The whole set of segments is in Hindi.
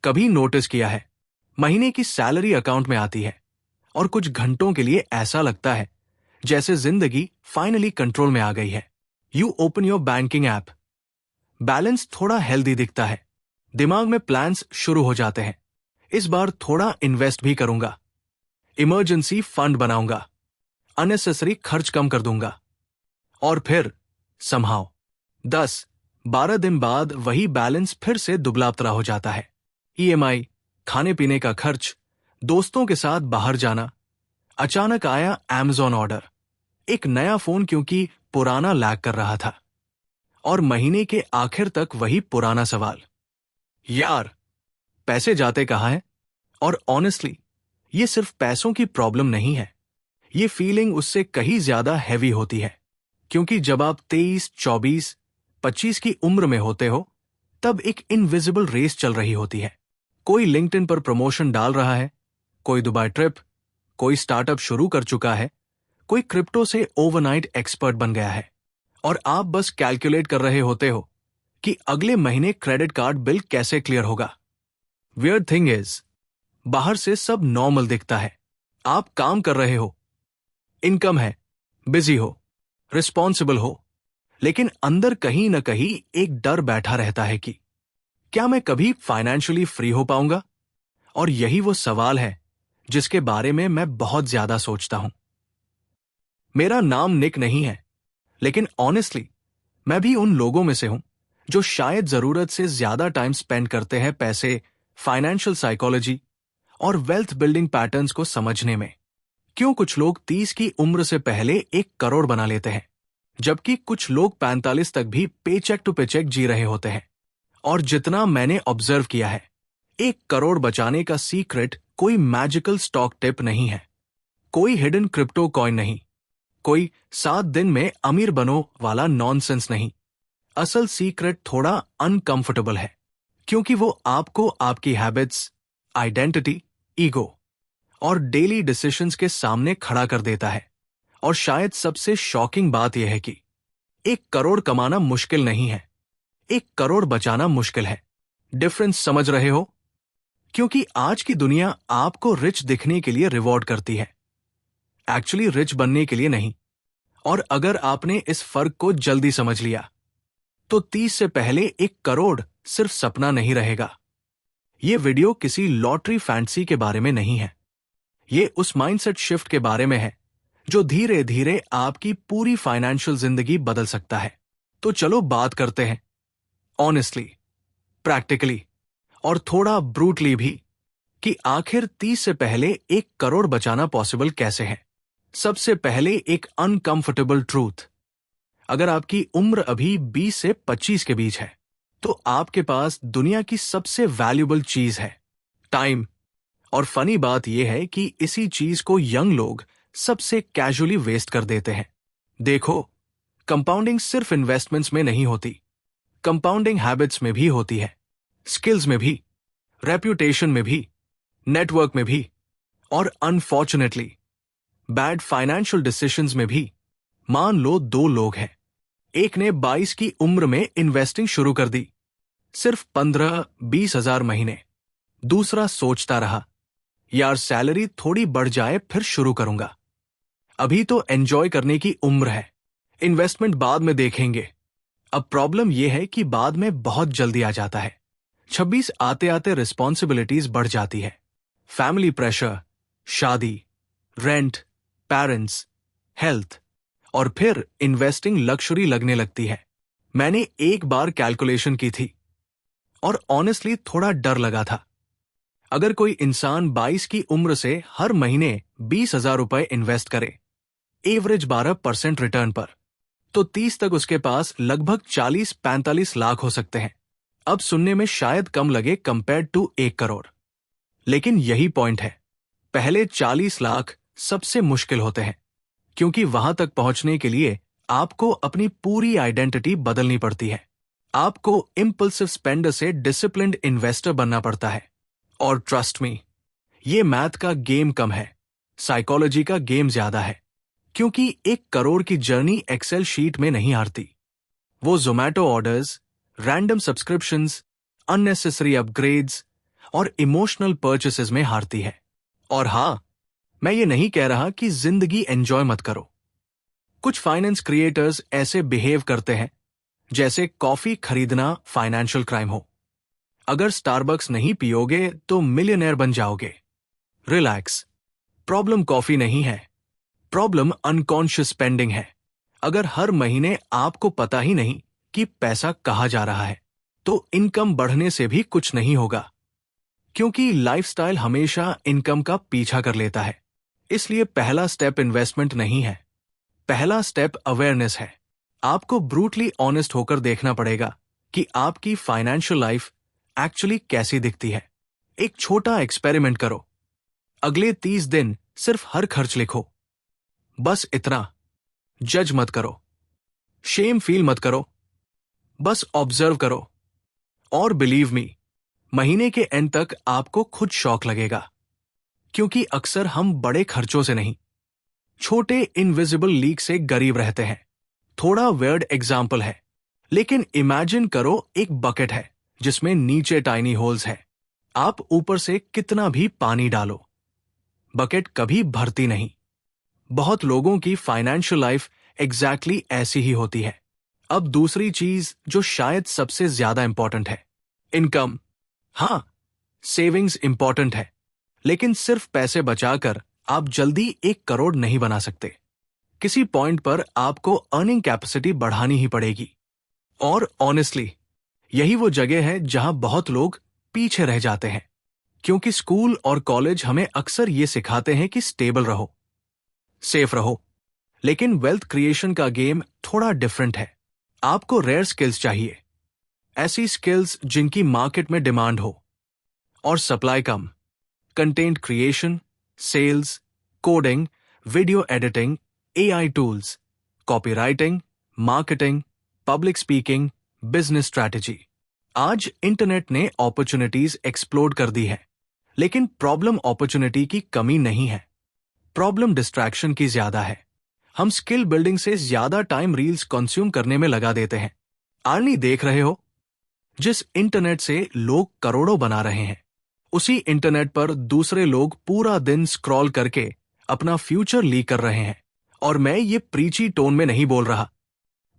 कभी नोटिस किया है, महीने की सैलरी अकाउंट में आती है और कुछ घंटों के लिए ऐसा लगता है जैसे जिंदगी फाइनली कंट्रोल में आ गई है। You open your banking app, balance थोड़ा हेल्दी दिखता है, दिमाग में प्लान्स शुरू हो जाते हैं। इस बार थोड़ा इन्वेस्ट भी करूंगा, इमरजेंसी फंड बनाऊंगा, अननेसेसरी खर्च कम कर दूंगा। और फिर समहाउ 10-12 दिन बाद वही बैलेंस फिर से दुबला पतला हो जाता है। ईएमआई, खाने पीने का खर्च, दोस्तों के साथ बाहर जाना, अचानक आया Amazon ऑर्डर, एक नया फोन क्योंकि पुराना लैग कर रहा था। और महीने के आखिर तक वही पुराना सवाल, यार पैसे जाते कहाँ हैं? और ऑनेस्टली ये सिर्फ पैसों की प्रॉब्लम नहीं है, ये फीलिंग उससे कहीं ज्यादा हैवी होती है। क्योंकि जब आप 23, 24, 25 की उम्र में होते हो, तब एक इनविजिबल रेस चल रही होती है। कोई लिंक्डइन पर प्रमोशन डाल रहा है, कोई दुबई ट्रिप, कोई स्टार्टअप शुरू कर चुका है, कोई क्रिप्टो से ओवरनाइट एक्सपर्ट बन गया है, और आप बस कैलकुलेट कर रहे होते हो कि अगले महीने क्रेडिट कार्ड बिल कैसे क्लियर होगा। वियर्ड थिंग इज, बाहर से सब नॉर्मल दिखता है, आप काम कर रहे हो, इनकम है, बिजी हो, रिस्पॉन्सिबल हो, लेकिन अंदर कहीं न कहीं एक डर बैठा रहता है कि क्या मैं कभी फाइनेंशियली फ्री हो पाऊंगा? और यही वो सवाल है जिसके बारे में मैं बहुत ज्यादा सोचता हूं। मेरा नाम निक नहीं है, लेकिन ऑनेस्टली मैं भी उन लोगों में से हूं जो शायद जरूरत से ज्यादा टाइम स्पेंड करते हैं पैसे, फाइनेंशियल साइकोलॉजी और वेल्थ बिल्डिंग पैटर्न्स को समझने में। क्यों कुछ लोग 30 की उम्र से पहले 1 करोड़ बना लेते हैं, जबकि कुछ लोग 45 तक भी पेचेक टू पेचेक जी रहे होते हैं। और जितना मैंने ऑब्जर्व किया है, 1 करोड़ बचाने का सीक्रेट कोई मैजिकल स्टॉक टिप नहीं है, कोई हिडन क्रिप्टो कॉइन नहीं, कोई 7 दिन में अमीर बनो वाला नॉनसेंस नहीं। असल सीक्रेट थोड़ा अनकंफर्टेबल है, क्योंकि वो आपको आपकी हैबिट्स, आइडेंटिटी, ईगो और डेली डिसीजंस के सामने खड़ा कर देता है। और शायद सबसे शॉकिंग बात यह है कि 1 करोड़ कमाना मुश्किल नहीं है, 1 करोड़ बचाना मुश्किल है। डिफरेंस समझ रहे हो? क्योंकि आज की दुनिया आपको रिच दिखने के लिए रिवॉर्ड करती है, एक्चुअली रिच बनने के लिए नहीं। और अगर आपने इस फर्क को जल्दी समझ लिया, तो 30 से पहले 1 करोड़ सिर्फ सपना नहीं रहेगा। यह वीडियो किसी लॉटरी फैंटेसी के बारे में नहीं है, ये उस माइंडसेट शिफ्ट के बारे में है जो धीरे धीरे आपकी पूरी फाइनेंशियल जिंदगी बदल सकता है। तो चलो बात करते हैं ऑनेस्टली, प्रैक्टिकली और थोड़ा ब्रूटली भी, कि आखिर 30 से पहले 1 करोड़ बचाना पॉसिबल कैसे है। सबसे पहले एक अनकंफर्टेबल ट्रूथ, अगर आपकी उम्र अभी 20 से 25 के बीच है, तो आपके पास दुनिया की सबसे वैल्यूबल चीज है, टाइम। और फनी बात यह है कि इसी चीज को यंग लोग सबसे कैजुअली वेस्ट कर देते हैं। देखो, कंपाउंडिंग सिर्फ इन्वेस्टमेंट्स में नहीं होती, कंपाउंडिंग हैबिट्स में भी होती है, स्किल्स में भी, रेप्यूटेशन में भी, नेटवर्क में भी, और अनफॉर्चुनेटली बैड फाइनेंशियल डिसीजंस में भी। मान लो 2 लोग हैं, एक ने 22 की उम्र में इन्वेस्टिंग शुरू कर दी, सिर्फ 15-20 हजार महीने। दूसरा सोचता रहा, यार सैलरी थोड़ी बढ़ जाए फिर शुरू करूंगा, अभी तो एंजॉय करने की उम्र है, इन्वेस्टमेंट बाद में देखेंगे। अब प्रॉब्लम यह है कि बाद में बहुत जल्दी आ जाता है, 26 आते आते रिस्पॉन्सिबिलिटीज बढ़ जाती है, फैमिली प्रेशर, शादी, रेंट, पेरेंट्स, हेल्थ, और फिर इन्वेस्टिंग लक्जरी लगने लगती है। मैंने एक बार कैलकुलेशन की थी और ऑनेस्टली थोड़ा डर लगा था। अगर कोई इंसान 22 की उम्र से हर महीने 20,000 रुपए इन्वेस्ट करे, एवरेज 12% रिटर्न पर, तो 30 तक उसके पास लगभग 40-45 लाख हो सकते हैं। अब सुनने में शायद कम लगे कंपेयर टू 1 करोड़, लेकिन यही पॉइंट है, पहले 40 लाख सबसे मुश्किल होते हैं, क्योंकि वहां तक पहुंचने के लिए आपको अपनी पूरी आइडेंटिटी बदलनी पड़ती है। आपको इंपल्सिव स्पेंडर से डिसिप्लिन्ड इन्वेस्टर बनना पड़ता है। और ट्रस्ट मी, ये मैथ का गेम कम है, साइकोलॉजी का गेम ज्यादा है, क्योंकि 1 करोड़ की जर्नी एक्सेल शीट में नहीं हारती। वो Zomato orders, random subscriptions, unnecessary upgrades और इमोशनल परचेसेस में हारती है। और हाँ, मैं ये नहीं कह रहा कि जिंदगी एंजॉय मत करो। कुछ फाइनेंस क्रिएटर्स ऐसे बिहेव करते हैं जैसे कॉफी खरीदना फाइनेंशियल क्राइम हो। अगर स्टारबक्स नहीं पियोगे तो मिलियनेयर बन जाओगे। रिलैक्स, प्रॉब्लम कॉफी नहीं है, प्रॉब्लम अनकॉन्शियस स्पेंडिंग है। अगर हर महीने आपको पता ही नहीं कि पैसा कहाँ जा रहा है, तो इनकम बढ़ने से भी कुछ नहीं होगा, क्योंकि लाइफस्टाइल हमेशा इनकम का पीछा कर लेता है। इसलिए पहला स्टेप इन्वेस्टमेंट नहीं है, पहला स्टेप अवेयरनेस है। आपको ब्रूटली ऑनेस्ट होकर देखना पड़ेगा कि आपकी फाइनेंशियल लाइफ एक्चुअली कैसी दिखती है। एक छोटा एक्सपेरिमेंट करो। अगले 30 दिन सिर्फ हर खर्च लिखो, बस इतना। जज मत करो, शेम फील मत करो, बस ऑब्जर्व करो। और बिलीव मी, महीने के एंड तक आपको खुद शॉक लगेगा, क्योंकि अक्सर हम बड़े खर्चों से नहीं, छोटे इनविजिबल लीक से गरीब रहते हैं। थोड़ा वियर्ड एग्जाम्पल है, लेकिन इमेजिन करो एक बकेट है जिसमें नीचे टाइनी होल्स है। आप ऊपर से कितना भी पानी डालो, बकेट कभी भरती नहीं। बहुत लोगों की फाइनेंशियल लाइफ एग्जैक्टली ऐसी ही होती है। अब दूसरी चीज जो शायद सबसे ज्यादा इंपॉर्टेंट है, इनकम। हाँ, सेविंग्स इंपॉर्टेंट है, लेकिन सिर्फ पैसे बचाकर आप जल्दी 1 करोड़ नहीं बना सकते। किसी पॉइंट पर आपको अर्निंग कैपेसिटी बढ़ानी ही पड़ेगी। और ऑनेस्टली, यही वो जगह है जहां बहुत लोग पीछे रह जाते हैं, क्योंकि स्कूल और कॉलेज हमें अक्सर ये सिखाते हैं कि स्टेबल रहो, सेफ रहो। लेकिन वेल्थ क्रिएशन का गेम थोड़ा डिफरेंट है। आपको रेयर स्किल्स चाहिए, ऐसी स्किल्स जिनकी मार्केट में डिमांड हो और सप्लाई कम। Content creation, sales, coding, video editing, AI tools, copywriting, marketing, public speaking, business strategy. आज इंटरनेट ने अपॉर्चुनिटीज एक्सप्लोड कर दी है, लेकिन प्रॉब्लम अपॉर्चुनिटी की कमी नहीं है, प्रॉब्लम डिस्ट्रैक्शन की ज्यादा है। हम स्किल बिल्डिंग से ज्यादा टाइम रील्स कंज्यूम करने में लगा देते हैं। आर्नी देख रहे हो, जिस इंटरनेट से लोग करोड़ों बना रहे हैं, उसी इंटरनेट पर दूसरे लोग पूरा दिन स्क्रॉल करके अपना फ्यूचर लीक कर रहे हैं। और मैं ये प्रीची टोन में नहीं बोल रहा,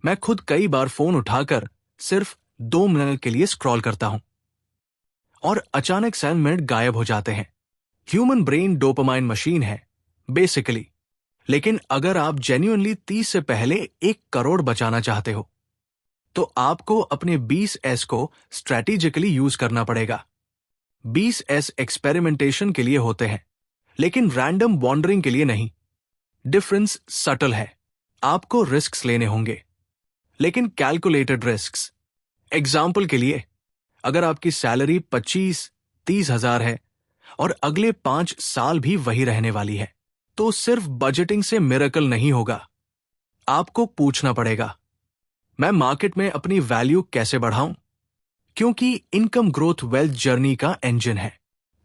मैं खुद कई बार फोन उठाकर सिर्फ 2 मिनट के लिए स्क्रॉल करता हूं और अचानक 7 मिनट गायब हो जाते हैं। ह्यूमन ब्रेन डोपामाइन मशीन है बेसिकली, लेकिन अगर आप जेन्युइनली 30 से पहले 1 करोड़ बचाना चाहते हो, तो आपको अपने 20S को स्ट्रैटेजिकली यूज करना पड़ेगा। 20S एक्सपेरिमेंटेशन के लिए होते हैं, लेकिन रैंडम वॉन्डरिंग के लिए नहीं। डिफरेंस सटल है। आपको रिस्क्स लेने होंगे, लेकिन कैलकुलेटेड रिस्क्स। एग्जाम्पल के लिए, अगर आपकी सैलरी 25-30 हजार है और अगले 5 साल भी वही रहने वाली है, तो सिर्फ बजटिंग से मिरेकल नहीं होगा। आपको पूछना पड़ेगा, मैं मार्केट में अपनी वैल्यू कैसे बढ़ाऊं? क्योंकि इनकम ग्रोथ वेल्थ जर्नी का इंजन है,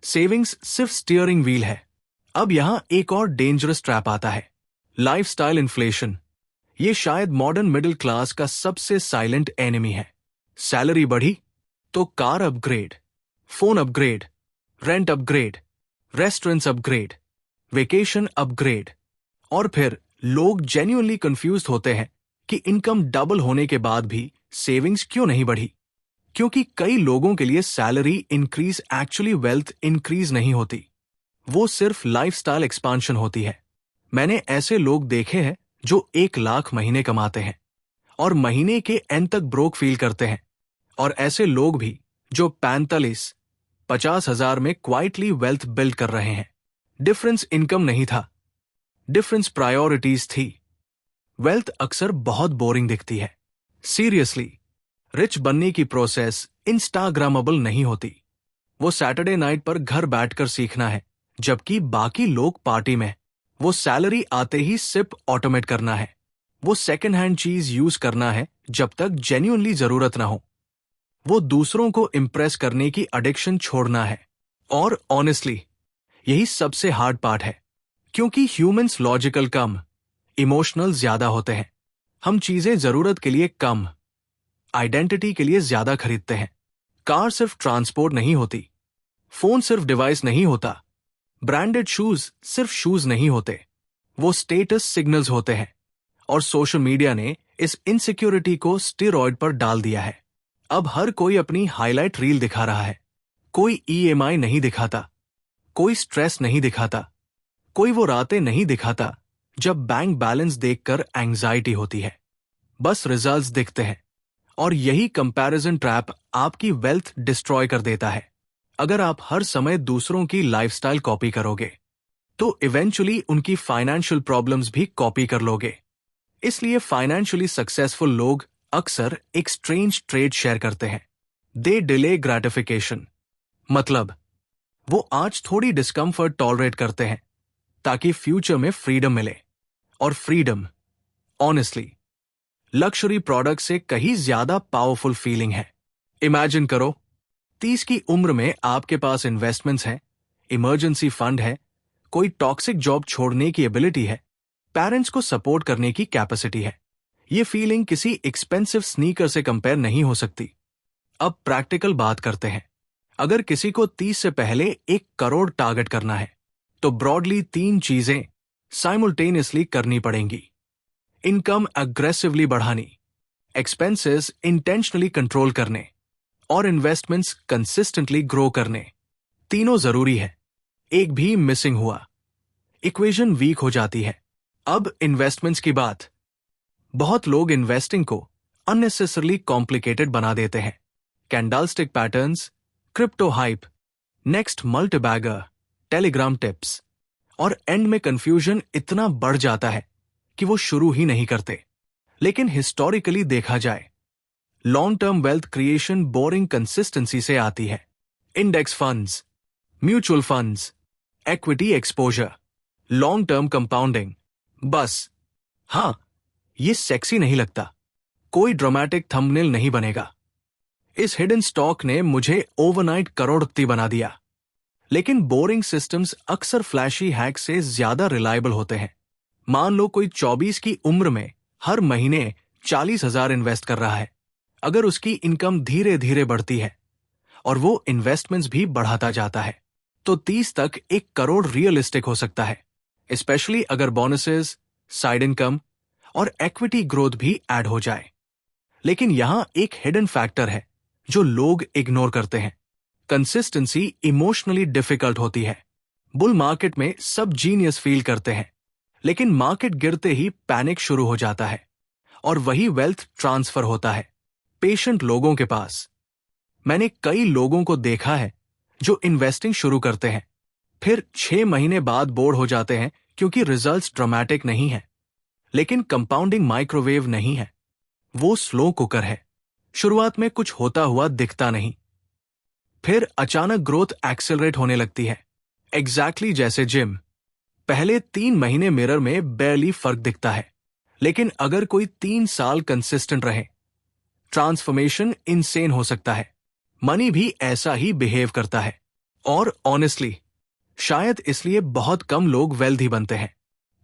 सेविंग्स सिर्फ स्टीयरिंग व्हील है। अब यहां एक और डेंजरस ट्रैप आता है, लाइफस्टाइल इन्फ्लेशन। ये शायद मॉडर्न मिडिल क्लास का सबसे साइलेंट एनिमी है। सैलरी बढ़ी तो car upgrade, phone upgrade, rent upgrade, restaurants upgrade, vacation upgrade. और फिर लोग जेन्युइनली कंफ्यूज्ड होते हैं कि इनकम डबल होने के बाद भी सेविंग्स क्यों नहीं बढ़ी। क्योंकि कई लोगों के लिए salary increase actually wealth increase नहीं होती, वो सिर्फ लाइफस्टाइल एक्सपांशन होती है। मैंने ऐसे लोग देखे हैं जो 1 लाख महीने कमाते हैं और महीने के एंड तक ब्रोक फील करते हैं, और ऐसे लोग भी जो 45-50 हजार में क्वाइटली वेल्थ बिल्ड कर रहे हैं। डिफरेंस इनकम नहीं था, डिफरेंस प्रायोरिटीज थी। वेल्थ अक्सर बहुत बोरिंग दिखती है। सीरियसली, रिच बनने की प्रोसेस इंस्टाग्रामेबल नहीं होती। वो सैटरडे नाइट पर घर बैठकर सीखना है, जबकि बाकी लोग पार्टी में। वो सैलरी आते ही सिप ऑटोमेट करना है। वो सेकंड हैंड चीज यूज करना है जब तक जेन्युइनली जरूरत ना हो। वो दूसरों को इंप्रेस करने की एडिक्शन छोड़ना है। और ऑनेस्टली, यही सबसे हार्ड पार्ट है, क्योंकि ह्यूमंस लॉजिकल कम, इमोशनल ज्यादा होते हैं। हम चीजें जरूरत के लिए कम, आइडेंटिटी के लिए ज्यादा खरीदते हैं। कार सिर्फ ट्रांसपोर्ट नहीं होती, फोन सिर्फ डिवाइस नहीं होता, ब्रांडेड शूज सिर्फ शूज नहीं होते, वो स्टेटस सिग्नल्स होते हैं। और सोशल मीडिया ने इस इनसिक्योरिटी को स्टेरॉयड पर डाल दिया है। अब हर कोई अपनी हाईलाइट रील दिखा रहा है, कोई ईएमआई नहीं दिखाता, कोई स्ट्रेस नहीं दिखाता, कोई वो रातें नहीं दिखाता जब बैंक बैलेंस देखकर एंग्जाइटी होती है। बस रिजल्ट्स दिखते हैं। और यही कंपैरिजन ट्रैप आपकी वेल्थ डिस्ट्रॉय कर देता है। अगर आप हर समय दूसरों की लाइफस्टाइल कॉपी करोगे तो इवेंचुअली उनकी फाइनेंशियल प्रॉब्लम्स भी कॉपी कर लोगे। इसलिए फाइनेंशियली सक्सेसफुल लोग अक्सर एक स्ट्रेंज ट्रेड शेयर करते हैं। दे डिले ग्रेटिफिकेशन, मतलब वो आज थोड़ी डिस्कंफर्ट टॉलरेट करते हैं ताकि फ्यूचर में फ्रीडम मिले। और फ्रीडम, ऑनेस्टली, लक्जरी प्रोडक्ट से कहीं ज्यादा पावरफुल फीलिंग है। इमेजिन करो, 30 की उम्र में आपके पास इन्वेस्टमेंट्स हैं, इमरजेंसी फंड है, कोई टॉक्सिक जॉब छोड़ने की एबिलिटी है, पेरेंट्स को सपोर्ट करने की कैपेसिटी है। ये फीलिंग किसी एक्सपेंसिव स्नीकर से कंपेयर नहीं हो सकती। अब प्रैक्टिकल बात करते हैं। अगर किसी को 30 से पहले 1 करोड़ टारगेट करना है तो ब्रॉडली 3 चीजें साइमल्टेनियसली करनी पड़ेंगी। इनकम अग्रेसिवली बढ़ानी, एक्सपेंसेस इंटेंशनली कंट्रोल करने और इन्वेस्टमेंट्स कंसिस्टेंटली ग्रो करने। तीनों जरूरी है। एक भी मिसिंग हुआ इक्वेशन वीक हो जाती है। अब इन्वेस्टमेंट्स की बात। बहुत लोग इन्वेस्टिंग को अननेसेसरली कॉम्प्लिकेटेड बना देते हैं। Candlestick patterns, crypto hype, next multibagger, Telegram tips, और एंड में कंफ्यूजन इतना बढ़ जाता है कि वो शुरू ही नहीं करते। लेकिन हिस्टोरिकली देखा जाए, long term wealth creation boring consistency से आती है। Index funds, mutual funds, equity exposure, long term compounding. बस, हां, ये सेक्सी नहीं लगता, कोई ड्रामेटिक थंबनेल नहीं बनेगा। इस हिडन स्टॉक ने मुझे ओवरनाइट करोड़पति बना दिया। लेकिन बोरिंग सिस्टम्स अक्सर फ्लैशी हैक से ज्यादा रिलायबल होते हैं। मान लो कोई 24 की उम्र में हर महीने 40,000 इन्वेस्ट कर रहा है। अगर उसकी इनकम धीरे धीरे बढ़ती है और वो इन्वेस्टमेंट्स भी बढ़ाता जाता है तो 30 तक 1 करोड़ रियलिस्टिक हो सकता है, स्पेशली अगर बोनसेस, साइड इनकम और इक्विटी ग्रोथ भी ऐड हो जाए। लेकिन यहां एक हिडन फैक्टर है जो लोग इग्नोर करते हैं। कंसिस्टेंसी इमोशनली डिफिकल्ट होती है। बुल मार्केट में सब जीनियस फील करते हैं, लेकिन मार्केट गिरते ही पैनिक शुरू हो जाता है और वही वेल्थ ट्रांसफर होता है पेशेंट लोगों के पास। मैंने कई लोगों को देखा है जो इन्वेस्टिंग शुरू करते हैं, फिर 6 महीने बाद बोर हो जाते हैं क्योंकि रिजल्ट्स ड्रामेटिक नहीं है। लेकिन कंपाउंडिंग माइक्रोवेव नहीं है, वो स्लो कुकर है। शुरुआत में कुछ होता हुआ दिखता नहीं, फिर अचानक ग्रोथ एक्सेलरेट होने लगती है। एग्जैक्टली जैसे जिम, पहले 3 महीने मिरर में बेयरली फर्क दिखता है, लेकिन अगर कोई 3 साल कंसिस्टेंट रहे, ट्रांसफॉर्मेशन इनसेन हो सकता है। मनी भी ऐसा ही बिहेव करता है। और ऑनेस्टली, शायद इसलिए बहुत कम लोग वेल्दी बनते हैं,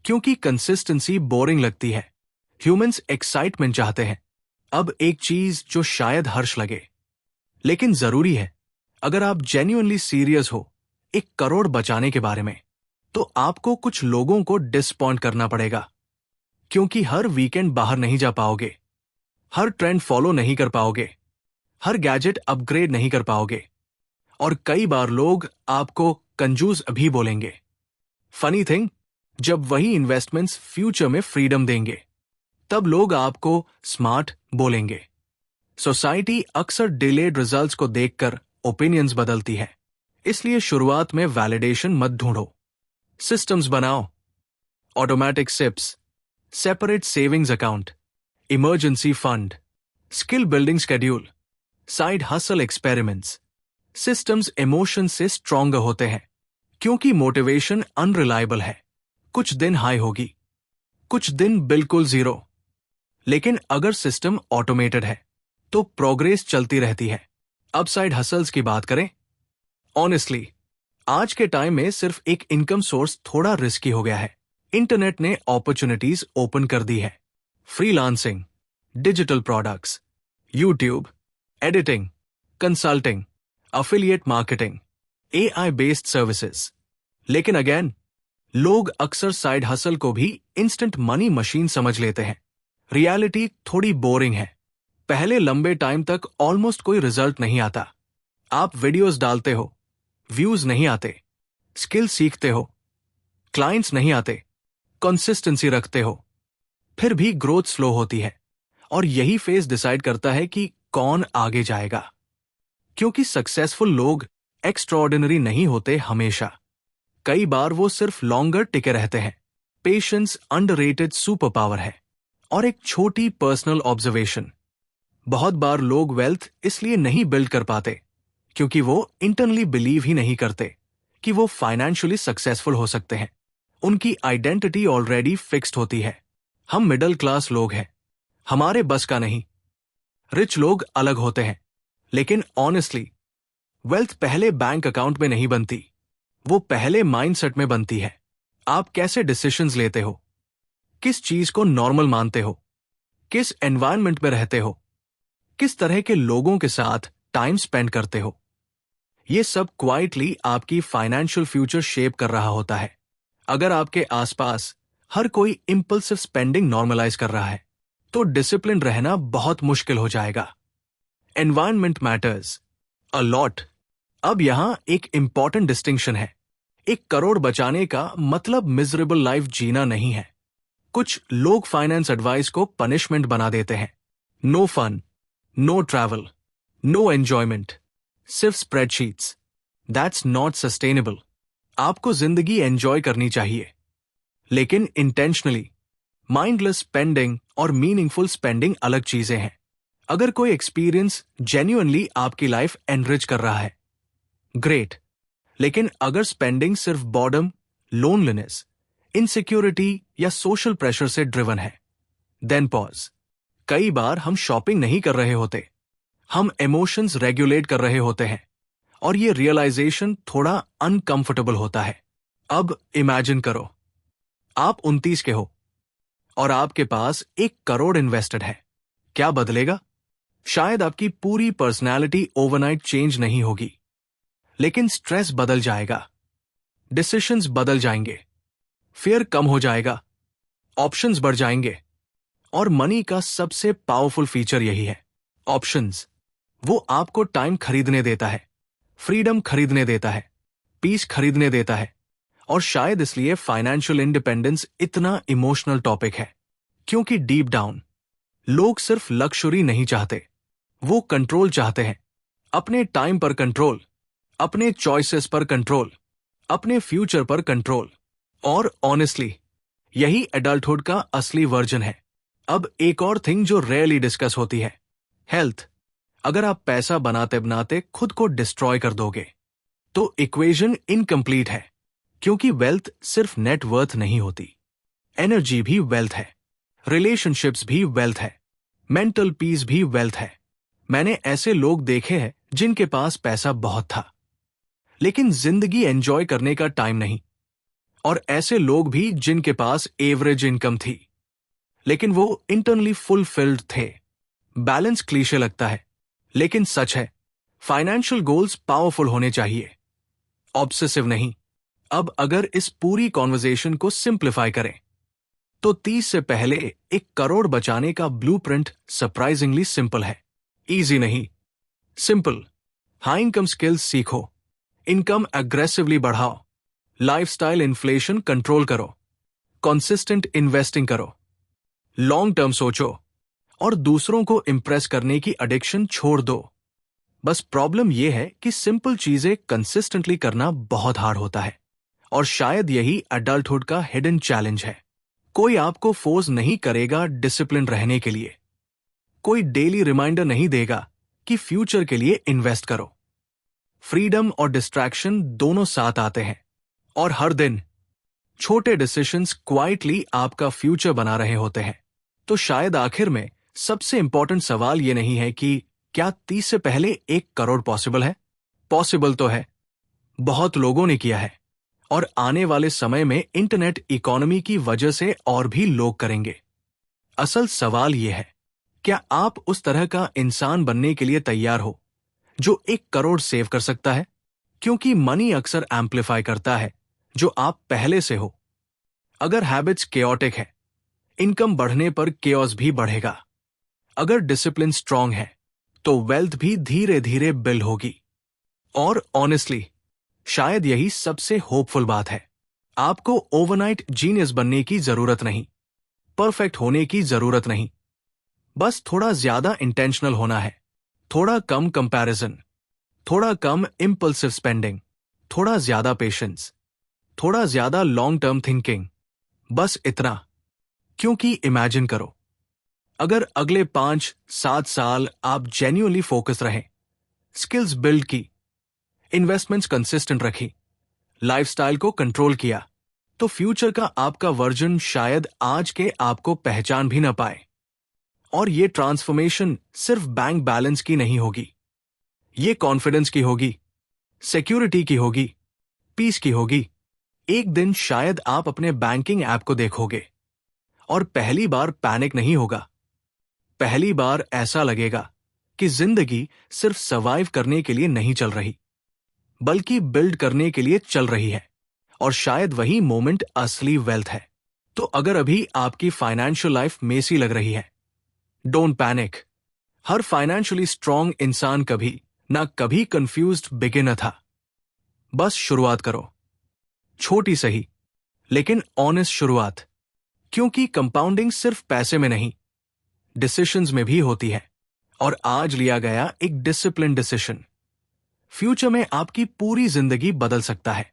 क्योंकि कंसिस्टेंसी बोरिंग लगती है। ह्यूमंस एक्साइटमेंट चाहते हैं। अब एक चीज जो शायद हर्ष लगे, लेकिन जरूरी है, अगर आप जेन्युइनली सीरियस हो 1 करोड़ बचाने के बारे में, तो आपको कुछ लोगों को डिसपॉइंट करना पड़ेगा। क्योंकि हर वीकेंड बाहर नहीं जा पाओगे, हर ट्रेंड फॉलो नहीं कर पाओगे, हर गैजेट अपग्रेड नहीं कर पाओगे, और कई बार लोग आपको कंजूस भी बोलेंगे। फनी थिंग, जब वही इन्वेस्टमेंट्स फ्यूचर में फ्रीडम देंगे, तब लोग आपको स्मार्ट बोलेंगे। सोसाइटी अक्सर डिलेड रिजल्ट्स को देखकर ओपिनियंस बदलती है। इसलिए शुरुआत में वैलिडेशन मत ढूंढो। सिस्टम्स बनाओ, automatic SIPs, separate savings account, emergency fund, skill building schedule, side hustle experiments. Systems emotion से स्ट्रॉन्गर होते हैं, क्योंकि मोटिवेशन अनरिलायबल है। कुछ दिन हाई होगी, कुछ दिन बिल्कुल जीरो। लेकिन अगर सिस्टम ऑटोमेटेड है तो प्रोग्रेस चलती रहती है। अपसाइड हसल्स की बात करें, ऑनेस्टली, आज के टाइम में सिर्फ एक इनकम सोर्स थोड़ा रिस्की हो गया है। इंटरनेट ने अपॉर्चुनिटीज ओपन कर दी है। Freelancing, digital products, YouTube, editing, consulting, affiliate marketing, AI based services. लेकिन अगेन, लोग अक्सर साइड हसल को भी इंस्टेंट मनी मशीन समझ लेते हैं। रियलिटी थोड़ी बोरिंग है। पहले लंबे टाइम तक ऑलमोस्ट कोई रिजल्ट नहीं आता। आप वीडियोस डालते हो, व्यूज नहीं आते, स्किल सीखते हो, क्लाइंट्स नहीं आते, कंसिस्टेंसी रखते हो, फिर भी ग्रोथ स्लो होती है। और यही फेज डिसाइड करता है कि कौन आगे जाएगा। क्योंकि सक्सेसफुल लोग एक्स्ट्रॉर्डिनरी नहीं होते हमेशा। कई बार वो सिर्फ लॉन्गर टिके रहते हैं। पेशेंस अंडररेटेड सुपर पावर है। और एक छोटी पर्सनल ऑब्जर्वेशन, बहुत बार लोग वेल्थ इसलिए नहीं बिल्ड कर पाते क्योंकि वो इंटरनली बिलीव ही नहीं करते कि वो फाइनेंशियली सक्सेसफुल हो सकते हैं। उनकी आइडेंटिटी ऑलरेडी फिक्स्ड होती है। हम मिडिल क्लास लोग हैं, हमारे बस का नहीं। रिच लोग अलग होते हैं। लेकिन ऑनेस्टली, वेल्थ पहले बैंक अकाउंट में नहीं बनती, वो पहले माइंडसेट में बनती है। आप कैसे डिसीजंस लेते हो, किस चीज को नॉर्मल मानते हो, किस एनवायरनमेंट में रहते हो, किस तरह के लोगों के साथ टाइम स्पेंड करते हो, ये सब क्वाइटली आपकी फाइनेंशियल फ्यूचर शेप कर रहा होता है। अगर आपके आसपास हर कोई इंपल्सिव स्पेंडिंग नॉर्मलाइज कर रहा है तो डिसिप्लिन रहना बहुत मुश्किल हो जाएगा। Environment matters a lot. अब यहां एक इंपॉर्टेंट डिस्टिंक्शन है। 1 करोड़ बचाने का मतलब मिजरेबल लाइफ जीना नहीं है। कुछ लोग फाइनेंस एडवाइस को पनिशमेंट बना देते हैं। No fun, no travel, no enjoyment, सिर्फ स्प्रेडशीट्स। That's not sustainable. आपको जिंदगी एंजॉय करनी चाहिए, लेकिन इंटेंशनली। माइंडलेस स्पेंडिंग और मीनिंगफुल स्पेंडिंग अलग चीजें हैं। अगर कोई एक्सपीरियंस जेन्युइनली आपकी लाइफ एनरिच कर रहा है, ग्रेट। लेकिन अगर स्पेंडिंग सिर्फ बॉर्डम, लोनलीनेस, इनसिक्योरिटी या सोशल प्रेशर से ड्रिवन है, देन पॉज। कई बार हम शॉपिंग नहीं कर रहे होते, हम इमोशंस रेगुलेट कर रहे होते हैं। और ये रियलाइजेशन थोड़ा अनकंफर्टेबल होता है। अब इमेजिन करो, आप 29 के हो और आपके पास 1 करोड़ इन्वेस्टेड है। क्या बदलेगा? शायद आपकी पूरी पर्सनैलिटी ओवरनाइट चेंज नहीं होगी, लेकिन स्ट्रेस बदल जाएगा, डिसीजंस बदल जाएंगे, फियर कम हो जाएगा, ऑप्शंस बढ़ जाएंगे। और मनी का सबसे पावरफुल फीचर यही है, ऑप्शंस। वो आपको टाइम खरीदने देता है, फ्रीडम खरीदने देता है, पीस खरीदने देता है। और शायद इसलिए फाइनेंशियल इंडिपेंडेंस इतना इमोशनल टॉपिक है, क्योंकि डीप डाउन लोग सिर्फ लक्जरी नहीं चाहते, वो कंट्रोल चाहते हैं। अपने टाइम पर कंट्रोल, अपने चॉइसेस पर कंट्रोल, अपने फ्यूचर पर कंट्रोल। और ऑनेस्टली, यही एडल्टहुड का असली वर्जन है। अब एक और थिंग जो रेयरली डिस्कस होती है, हेल्थ। अगर आप पैसा बनाते बनाते खुद को डिस्ट्रॉय कर दोगे तो इक्वेशन इनकम्प्लीट है। क्योंकि वेल्थ सिर्फ नेट वर्थ नहीं होती, एनर्जी भी वेल्थ है, रिलेशनशिप्स भी वेल्थ है, मेंटल पीस भी वेल्थ है। मैंने ऐसे लोग देखे हैं जिनके पास पैसा बहुत था, लेकिन जिंदगी एंजॉय करने का टाइम नहीं। और ऐसे लोग भी जिनके पास एवरेज इनकम थी, लेकिन वो इंटरनली फुलफिल्ड थे। बैलेंस क्लीशे लगता है, लेकिन सच है। फाइनेंशियल गोल्स पावरफुल होने चाहिए, ऑब्सेसिव नहीं। अब अगर इस पूरी कॉन्वर्जेशन को सिंप्लीफाई करें तो 30 से पहले 1 करोड़ बचाने का ब्लूप्रिंट सरप्राइजिंगली सिंपल है। इजी नहीं, सिंपल। हाई इनकम स्किल्स सीखो, इनकम एग्रेसिवली बढ़ाओ, लाइफस्टाइल इन्फ्लेशन कंट्रोल करो, कंसिस्टेंट इन्वेस्टिंग करो, लॉन्ग टर्म सोचो और दूसरों को इंप्रेस करने की एडिक्शन छोड़ दो। बस प्रॉब्लम यह है कि सिंपल चीजें कंसिस्टेंटली करना बहुत हार्ड होता है। और शायद यही एडल्टहुड का हिडन चैलेंज है। कोई आपको फोर्स नहीं करेगा डिसिप्लिन रहने के लिए, कोई डेली रिमाइंडर नहीं देगा कि फ्यूचर के लिए इन्वेस्ट करो। फ्रीडम और डिस्ट्रैक्शन दोनों साथ आते हैं, और हर दिन छोटे डिसीजंस क्वाइटली आपका फ्यूचर बना रहे होते हैं। तो शायद आखिर में सबसे इंपॉर्टेंट सवाल यह नहीं है कि क्या 30 से पहले 1 करोड़ पॉसिबल है? पॉसिबल तो है, बहुत लोगों ने किया है, और आने वाले समय में इंटरनेट इकोनॉमी की वजह से और भी लोग करेंगे। असल सवाल यह है, क्या आप उस तरह का इंसान बनने के लिए तैयार हो जो 1 करोड़ सेव कर सकता है? क्योंकि मनी अक्सर एम्पलीफाई करता है जो आप पहले से हो। अगर हैबिट्स केओटिक है, इनकम बढ़ने पर केओस भी बढ़ेगा। अगर डिसिप्लिन स्ट्रांग है तो वेल्थ भी धीरे धीरे बिल्ड होगी। और ऑनेस्टली शायद यही सबसे होपफुल बात है। आपको ओवरनाइट जीनियस बनने की जरूरत नहीं, परफेक्ट होने की जरूरत नहीं। बस थोड़ा ज्यादा इंटेंशनल होना है, थोड़ा कम कंपैरिजन, थोड़ा कम इंपल्सिव स्पेंडिंग, थोड़ा ज्यादा पेशेंस, थोड़ा ज्यादा लॉन्ग टर्म थिंकिंग। बस इतना। क्योंकि इमेजिन करो, अगर अगले 5-7 साल आप जेन्युइनली फोकस रहे, स्किल्स बिल्ड की, इन्वेस्टमेंट्स कंसिस्टेंट रखी, लाइफस्टाइल को कंट्रोल किया, तो फ्यूचर का आपका वर्जन शायद आज के आपको पहचान भी न पाए। और ये ट्रांसफॉर्मेशन सिर्फ बैंक बैलेंस की नहीं होगी, ये कॉन्फिडेंस की होगी, सिक्योरिटी की होगी, पीस की होगी। एक दिन शायद आप अपने बैंकिंग ऐप को देखोगे और पहली बार पैनिक नहीं होगा। पहली बार ऐसा लगेगा कि जिंदगी सिर्फ सर्वाइव करने के लिए नहीं चल रही, बल्कि बिल्ड करने के लिए चल रही है। और शायद वही मोमेंट असली वेल्थ है। तो अगर अभी आपकी फाइनेंशियल लाइफ मेसी लग रही है, don't panic. Her financially strong इंसान कभी कंफ्यूज्ड बिगिनर था। बस शुरुआत करो, छोटी सही लेकिन ऑनेस्ट शुरुआत। क्योंकि कंपाउंडिंग सिर्फ पैसे में नहीं, डिसीजंस में भी होती है। और आज लिया गया एक डिसिप्लिन डिसीजन फ्यूचर में आपकी पूरी जिंदगी बदल सकता है।